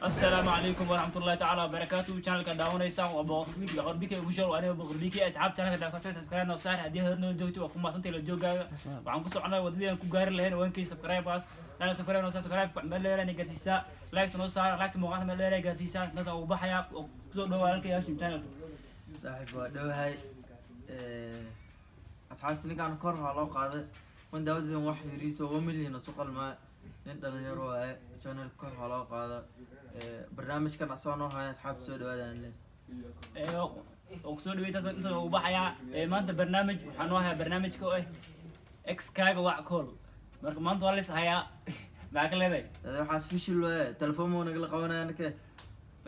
السلام عليكم ورحمة الله تعالى وبركاته. channel ka daawanaysan waa boqor bika ugu shaqo aniga boqor bika asxaab channel ka daawanaysan subscribe noo saar hadii horno joogto waa ku maasantay la joogaaga waxaan ku soconaa wadadii ku gaari lahayn wankii subscribe baas dana subscribe noo saar subscribe ma leeyahay garsiisa like noo saar like muuqaal ma leeyahay garsiisa nasa uu baxaya oo soo dhawaanka yaashin channel saaxiib waa dhawahay asxaabta ninkaan kor loo qaaday 1000 wax yiriiso 1 milyan soo qalma nin dhalinyaro ah channel kor loo qaaday barnaamijkan asoo haya asxaab soo dhawaadaan oo soo dhaweeyay inta uu baxaya maanta barnaamij waxaan noo hayaa barnaamijka oo x kaaga wax call marka maanta waa la is hayaa ma ka leedahay waxa special way telefoon mo naga qabanayaan ka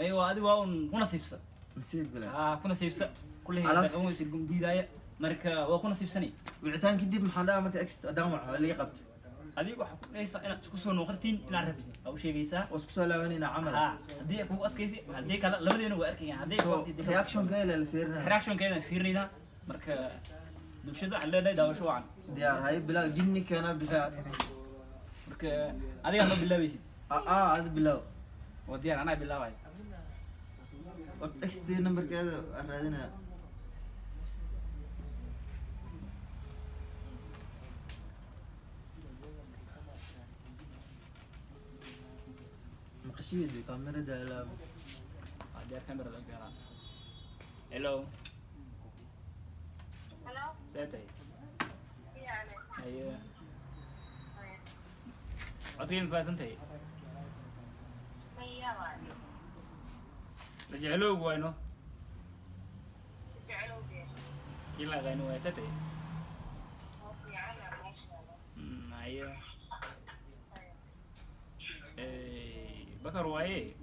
aywa adi waa ku nasiibsan nasiib bila ku nasiibsan kulli dhaqan way silgum diidaya marka waa ku nasiibsanay wicitaan kadib maxaa dhaca marka x dagmo la qabto adiga waxa ku dhaysa inaad isku soo noqotiin inaad rabtid oo sheegaysaa oo isku soo laabanina camal hadii ku adkaysi hadii kala labadeena waa arkayaan hadii reaction ka la fiirina reaction keena fiirina marka bulshada aan leedahay daawasho wacan diyaar hay bilaa jinni kana bilaa marka adiga ma bilaabaysid ad bilaa oo diyaar ana bilaabay xt numberkeeda raadina مقشيد الكاميرا ده لا هذه الكاميرا ده كده هلو هلو ساتي يعني ايوه عطيني فازنتي هيا وادي رجعلوك وينو جعلوا بيه كلا غينو يا ساتي وفي عنا ماشي ايوه بكر وايه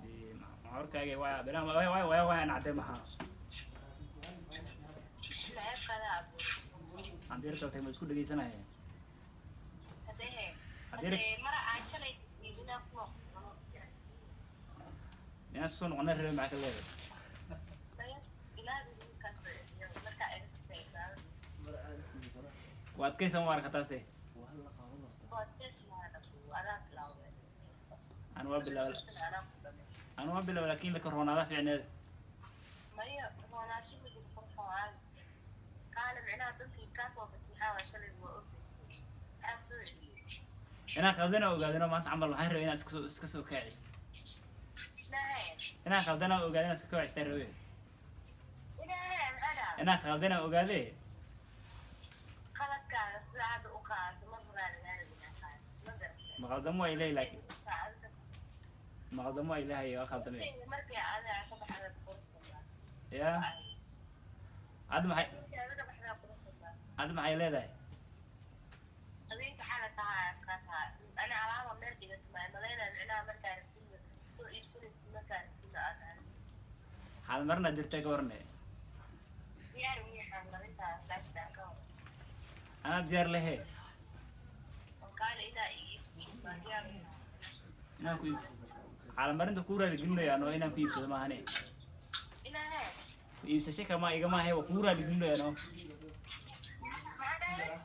دي معركة واي بلا واي أنا عدي معها عندي ركبة تيجي مسكون دقيقة سنة هي هذه مرة عايشة لي يجينا فوق أنا صون وانا ربي معك الليل وقت كيس موارك تاسي أنا ما بلا ولكن لك كورونا في عناد. ما هي كورونا شو اللي بيفرقوا عن قال معنا بنتي كاتو بس نحاول شلل وأوكي. أنا خذنا وقعدنا ما نتعامل مع هالروين اسكسو كعشت. لا أنا خذنا وقعدنا اسكسو عشت الروين. لا أنا خذنا وقعدي. خلاص كان ساعد وقعد ما مقدموا إليه لكن. مقدموا إليه يا خذني. يا. عدم حي. عدم حي ليه ده؟ أبيك حالتها كاتها أنا على عمر مرتي بس ما ملينا العناء مركز كل يبصير مركز كذا حال مرنا درتك ورني. ديار منيحة مرتها كاتها كون. أنا ديار له. وقال إذا ديار. أنا كوي. حال مرنا كورة الجنة يا نو أنا كوي بس ما هني. إلى هاي. يبسشة كما إجماع هي وكورة الجنة يا نو.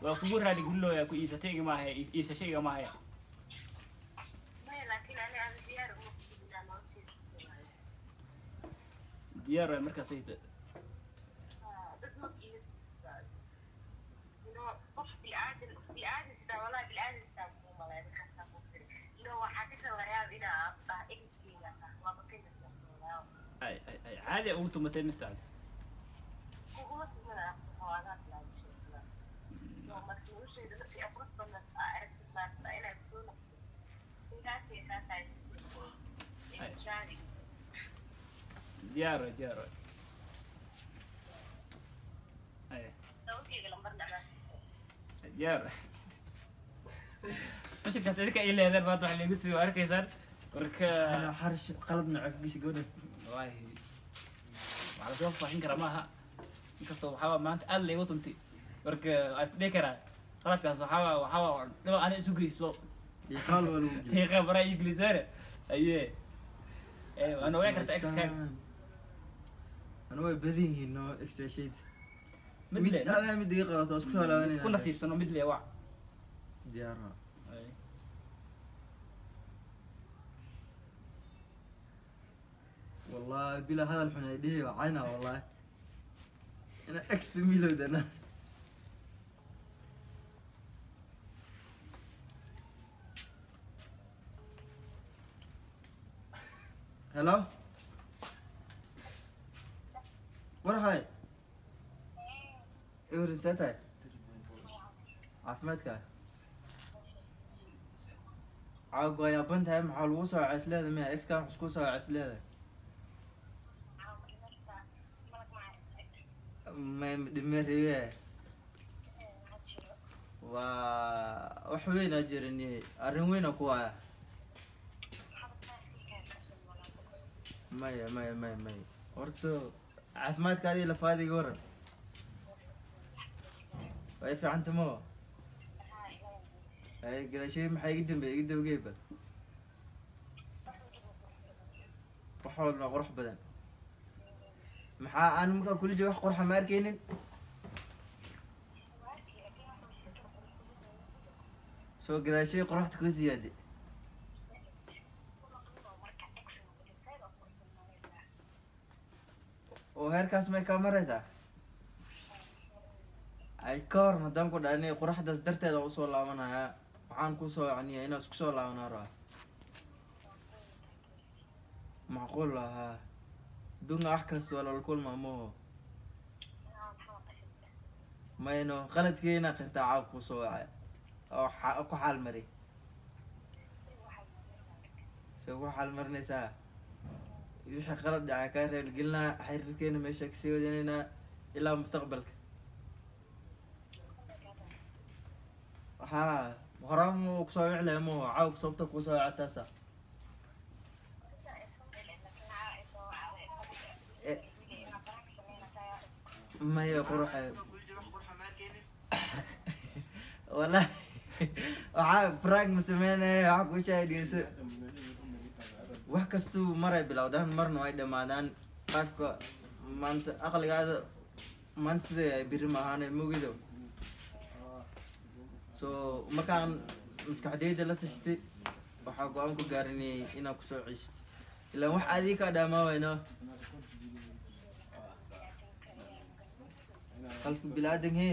وكورة الجنة يا كوي يبسشة كما هي يبسشة كما هي. لكن أنا ديار ديار مركز سيد. بالعادة والله بالعادة تسمو والله بخسر مصري لو حكيش الله يا بنا أبقى إكسكي ما بقينا أي عادي أوتو متى مستعد. هو تسمع هذا لا شيء خلاص. لو ما تقولش إذا في أفراد بنا أعرف ما إلى بسهولة. كاتي جاري. ديار. أي. لو كي لما برجع ديار. مش كسرك إلا هذا برضو اللي يقص فيه وأركيزر ورك. أنا حرش قلبنا عقيش جودة. والله. على طول فاهم كرامها. كسر حوا ما أنت قال لي وطنتي ورك أسبيكرا. خلاص كسر حوا لو أنا سوقي سو. يخال ولا وجه. هي خبرة إنجليزية. أيه. أنا وياك إكس كام. أنا ويا بديه إنه إكس شيء. مدلي. أنا مدي قرأت أسكت ولا أنا. كل نصيب سنة مدلي واع. diyaarna Ay. والله بلا هذا الحنيدي وعينا والله انا اكس ميلو دنا هلا ورا هاي ايه رسالتك عافمتك عاقوا يا بنت هاي محل وصل عسلادة ميا اكس كان حسكوسة عسلادة ما دمر ريوه وحوين اجر اني ارنوين اكوا ماي ورتو عافمتك هذه لفادي قرن واي في عنت مو هاي كذا شيء ما حيقدم يقدم جيبه وحول ما قرح بدن محا انا ممكن كل جوح قرحه ماركينين سو كذا شيء قرحت كوز زياده وهيركاس ما كاميرا ay kor madam ku dhaanay quraxdaas darteeda u soo laabanaya waxaan ku soo yacni inaan isku soo laabanaa raa macquul lahaa dunga wax kasta wala kulma moo mayno qaladkeena qirtaa caab ku soo wacay oo ku xaal mari soo ku xaal marinaysaa wixii qalad dhacay ka reel gelina xiriirkeena meesha ka sii wadanayna ilaa mustaqbalka ها هرام وكسوي عليه مو عاوك صوبتك وسوي عتاسة ما هي قروحة والله وعاب براق مسمينه عاوك وشاي ديسو وحكستو مرة بلاو دهن مرنو ايدا مادان قافكو مانت اقل قاعدة مانسي بيرما هاني موغيدو so markaan maskaxdayda la tashtay waxaa go-aan ku gaarinay inaan kusoo ceshto ilaan wax adii kaa dhaamaawayno qalbka bilaadan he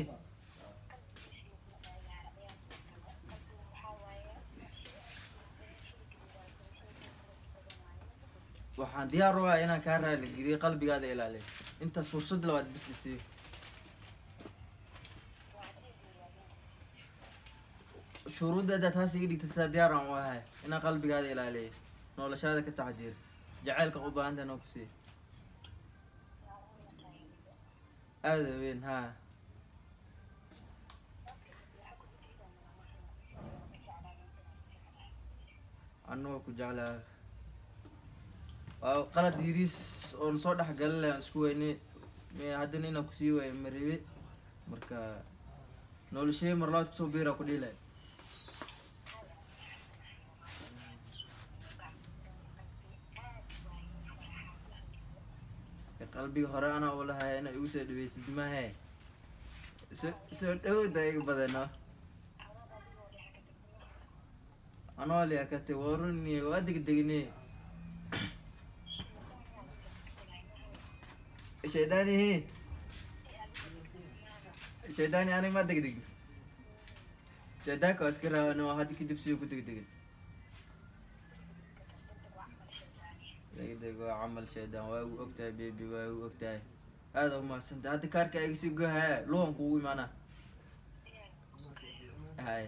waxaan diyaar u ah inaan kaa raali geliyo qalbigaada ilaaliyo intaas fursad labaad bis isiiyo shuruudda adaad haas iga dhigtataa diyaaraan u ahay inaan qalbigaada ilaaliyo noloshaada ka taxdiir jacaylka u baahantana ku sii aada weyn haa anugoo ku jeclaa waa qalad yiriis oon soo dhex galin lahan isku weyne haddana inaan kusii waayo maribe marka noloshey marlabaad kusoo biira ku dhiilay qalbiga hore anaa u lahay inaa igu soo dhaweysid mahe soo dhowda iga badano anoo liakate waruni waa degdegne shaydani he shaydani anig ma degdeg shaydaanka waa iska raabano haddi kadib siyo ku degdegin degdeg waa camal shaydaan waa u ogtahay baby waa u ogtahay aada umahadsantahay hadda kaarka iga sii gohaya luwan kugu imaana hay